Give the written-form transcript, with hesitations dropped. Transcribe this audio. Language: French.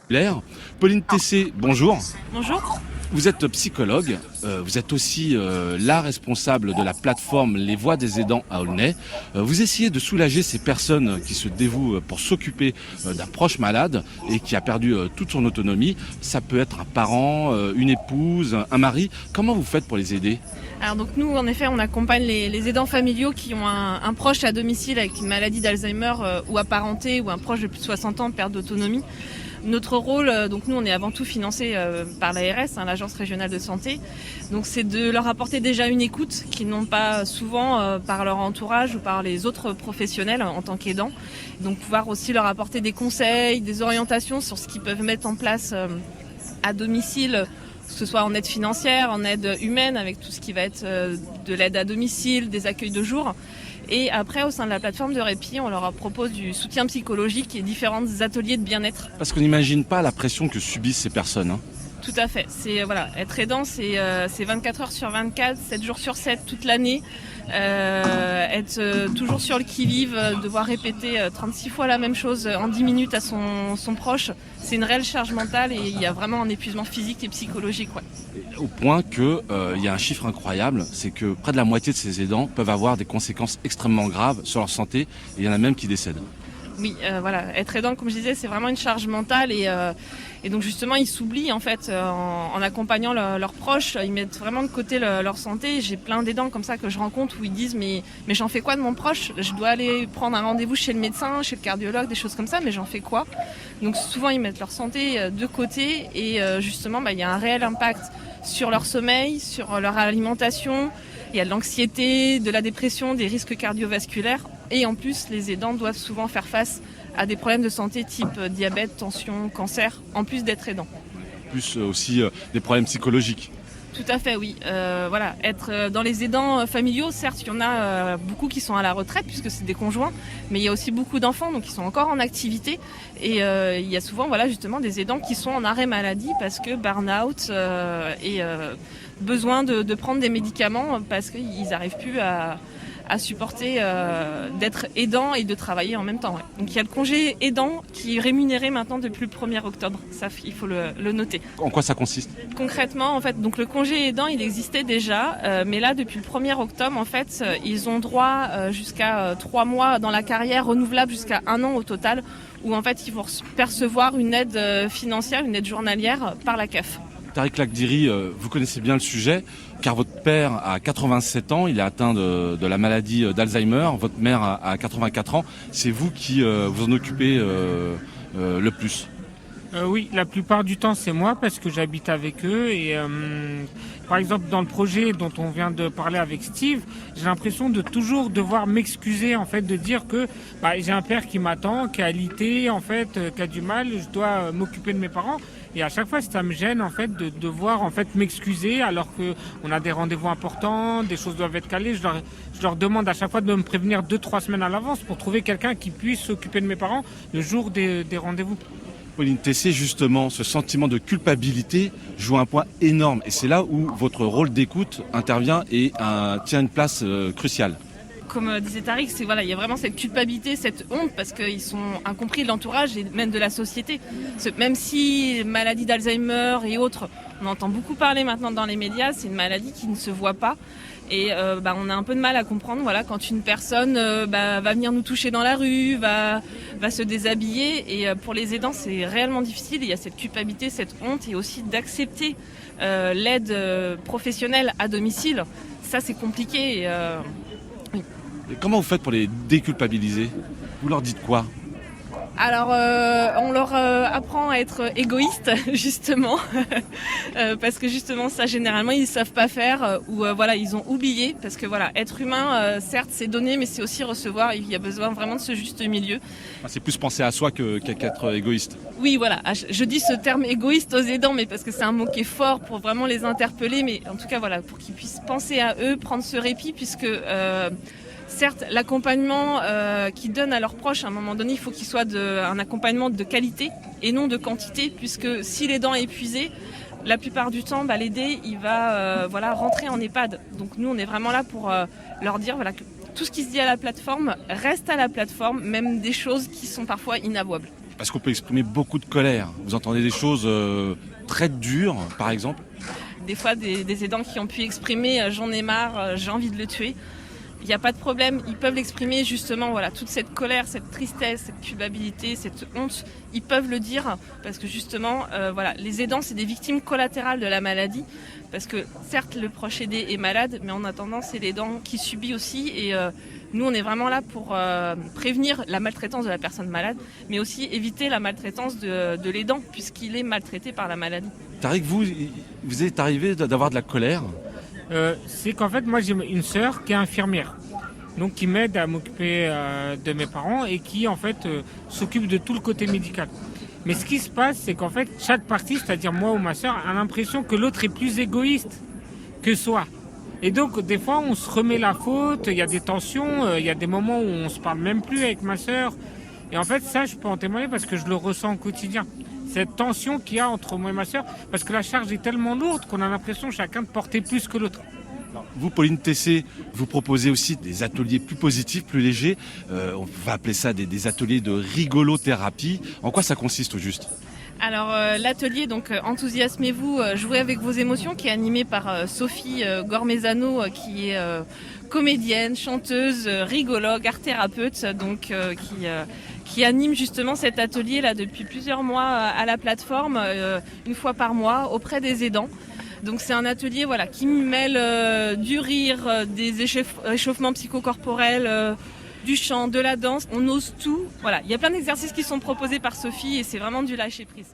Claire. Pauline Tessé, bonjour. Bonjour. Vous êtes psychologue, vous êtes aussi la responsable de la plateforme Les Voix des Aidants à Aulnay. Vous essayez de soulager ces personnes qui se dévouent pour s'occuper d'un proche malade et qui a perdu toute son autonomie. Ça peut être un parent, une épouse, un mari. Comment vous faites pour les aider ? Alors donc nous en effet on accompagne les aidants familiaux qui ont un proche à domicile avec une maladie d'Alzheimer ou apparentée ou un proche de plus de 60 ans perte d'autonomie. Notre rôle, donc nous on est avant tout financé par l'ARS, l'Agence régionale de santé, donc c'est de leur apporter déjà une écoute qu'ils n'ont pas souvent par leur entourage ou par les autres professionnels en tant qu'aidants. Donc pouvoir aussi leur apporter des conseils, des orientations sur ce qu'ils peuvent mettre en place à domicile, que ce soit en aide financière, en aide humaine avec tout ce qui va être de l'aide à domicile, des accueils de jour. Et après, au sein de la plateforme de répit, on leur propose du soutien psychologique et différents ateliers de bien-être. Parce qu'on n'imagine pas la pression que subissent ces personnes. Tout à fait. Être aidant, c'est 24 heures sur 24, 7 jours sur 7 toute l'année. Être toujours sur le qui-vive, devoir répéter 36 fois la même chose en 10 minutes à son proche, c'est une réelle charge mentale et il y a vraiment un épuisement physique et psychologique. Ouais. Au point qu'il y a un chiffre incroyable, c'est que près de la moitié de ces aidants peuvent avoir des conséquences extrêmement graves sur leur santé et il y en a même qui décèdent. Oui, être aidant, comme je disais, c'est vraiment une charge mentale et donc justement ils s'oublient en fait en accompagnant leurs proches, ils mettent vraiment de côté leur santé. J'ai plein d'aidants comme ça que je rencontre où ils disent mais j'en fais quoi de mon proche ? Je dois aller prendre un rendez-vous chez le médecin, chez le cardiologue, des choses comme ça, mais j'en fais quoi ? Donc souvent ils mettent leur santé de côté et justement il y a un réel impact sur leur sommeil, sur leur alimentation. Il y a de l'anxiété, de la dépression, des risques cardiovasculaires. Et en plus, les aidants doivent souvent faire face à des problèmes de santé type diabète, tension, cancer, en plus d'être aidants. Plus aussi des problèmes psychologiques. Tout à fait, oui. Être dans les aidants familiaux, certes, il y en a beaucoup qui sont à la retraite puisque c'est des conjoints, mais il y a aussi beaucoup d'enfants donc qui sont encore en activité. Et il y a souvent justement des aidants qui sont en arrêt maladie parce que burn-out et besoin de prendre des médicaments parce qu'ils n'arrivent plus à supporter d'être aidant et de travailler en même temps. Ouais. Donc il y a le congé aidant qui est rémunéré maintenant depuis le 1er octobre. Ça, il faut le noter. En quoi ça consiste ? Concrètement, en fait, donc le congé aidant, il existait déjà, mais là, depuis le 1er octobre, en fait, ils ont droit jusqu'à 3 mois dans la carrière, renouvelable jusqu'à 1 an au total, où en fait, ils vont percevoir une aide financière, une aide journalière par la CAF. Tariq Lakdiri, vous connaissez bien le sujet, car votre père a 87 ans, il est atteint de la maladie d'Alzheimer, votre mère a 84 ans. C'est vous qui vous en occupez le plus ? Oui, la plupart du temps c'est moi parce que j'habite avec eux et par exemple dans le projet dont on vient de parler avec Steve, j'ai l'impression de toujours devoir m'excuser en fait, de dire que j'ai un père qui m'attend, qui a alité en fait, qui a du mal, je dois m'occuper de mes parents. Et à chaque fois, ça me gêne en fait de devoir en fait m'excuser alors que on a des rendez-vous importants, des choses doivent être calées. Je leur demande à chaque fois de me prévenir 2-3 semaines à l'avance pour trouver quelqu'un qui puisse s'occuper de mes parents le jour des rendez-vous. Pauline Tessé, justement, ce sentiment de culpabilité joue un point énorme. Et c'est là où votre rôle d'écoute intervient et tient une place cruciale. Comme disait Tariq, il y a vraiment cette culpabilité, cette honte, parce qu'ils sont incompris de l'entourage et même de la société. Même si maladie d'Alzheimer et autres, on entend beaucoup parler maintenant dans les médias, c'est une maladie qui ne se voit pas. Et on a un peu de mal à comprendre quand une personne va venir nous toucher dans la rue, va se déshabiller. Et pour les aidants, c'est réellement difficile. Il y a cette culpabilité, cette honte et aussi d'accepter l'aide professionnelle à domicile. Ça, c'est compliqué. Et comment vous faites pour les déculpabiliser ? Vous leur dites quoi ? Alors, on leur apprend à être égoïste, justement, parce que justement, ça, généralement, ils ne savent pas faire, ou ils ont oublié, parce que être humain, certes, c'est donner, mais c'est aussi recevoir, il y a besoin vraiment de ce juste milieu. C'est plus penser à soi qu'être égoïste. Oui, voilà, je dis ce terme égoïste aux aidants, mais parce que c'est un mot qui est fort pour vraiment les interpeller, mais en tout cas, pour qu'ils puissent penser à eux, prendre ce répit, puisque... certes, l'accompagnement qu'ils donnent à leurs proches, à un moment donné, il faut qu'il soit un accompagnement de qualité et non de quantité, puisque si l'aidant est épuisé, la plupart du temps, l'aider, il va rentrer en EHPAD. Donc nous, on est vraiment là pour leur dire que tout ce qui se dit à la plateforme reste à la plateforme, même des choses qui sont parfois inavouables. Parce qu'on peut exprimer beaucoup de colère. Vous entendez des choses très dures, par exemple. Des fois, des aidants qui ont pu exprimer j'en ai marre, j'ai envie de le tuer. Il n'y a pas de problème, ils peuvent l'exprimer justement, voilà, toute cette colère, cette tristesse, cette culpabilité, cette honte, ils peuvent le dire parce que justement, voilà, les aidants, c'est des victimes collatérales de la maladie parce que certes, le proche aidé est malade, mais en attendant, c'est l'aidant qui subit aussi et nous, on est vraiment là pour prévenir la maltraitance de la personne malade, mais aussi éviter la maltraitance de l'aidant puisqu'il est maltraité par la maladie. Tariq, vous êtes arrivé d'avoir de la colère. C'est qu'en fait, moi, j'ai une sœur qui est infirmière, donc qui m'aide à m'occuper de mes parents et qui, en fait, s'occupe de tout le côté médical. Mais ce qui se passe, c'est qu'en fait, chaque partie, c'est-à-dire moi ou ma sœur, a l'impression que l'autre est plus égoïste que soi. Et donc, des fois, on se remet la faute, il y a des tensions, il y a des moments où on se parle même plus avec ma sœur. Et en fait, ça, je peux en témoigner parce que je le ressens au quotidien. Cette tension qu'il y a entre moi et ma sœur, parce que la charge est tellement lourde qu'on a l'impression chacun de porter plus que l'autre. Vous, Pauline Tessé, vous proposez aussi des ateliers plus positifs, plus légers. On va appeler ça des ateliers de rigolothérapie. En quoi ça consiste au juste ? Alors l'atelier donc Enthousiasmez-vous, jouez avec vos émotions qui est animé par Sophie Gormezano qui est comédienne, chanteuse, rigologue, art thérapeute donc qui anime justement cet atelier là depuis plusieurs mois à la plateforme une fois par mois auprès des aidants. Donc c'est un atelier voilà qui mêle du rire, des échauffements psychocorporels, du chant, de la danse, on ose tout. Voilà, il y a plein d'exercices qui sont proposés par Sophie et c'est vraiment du lâcher prise.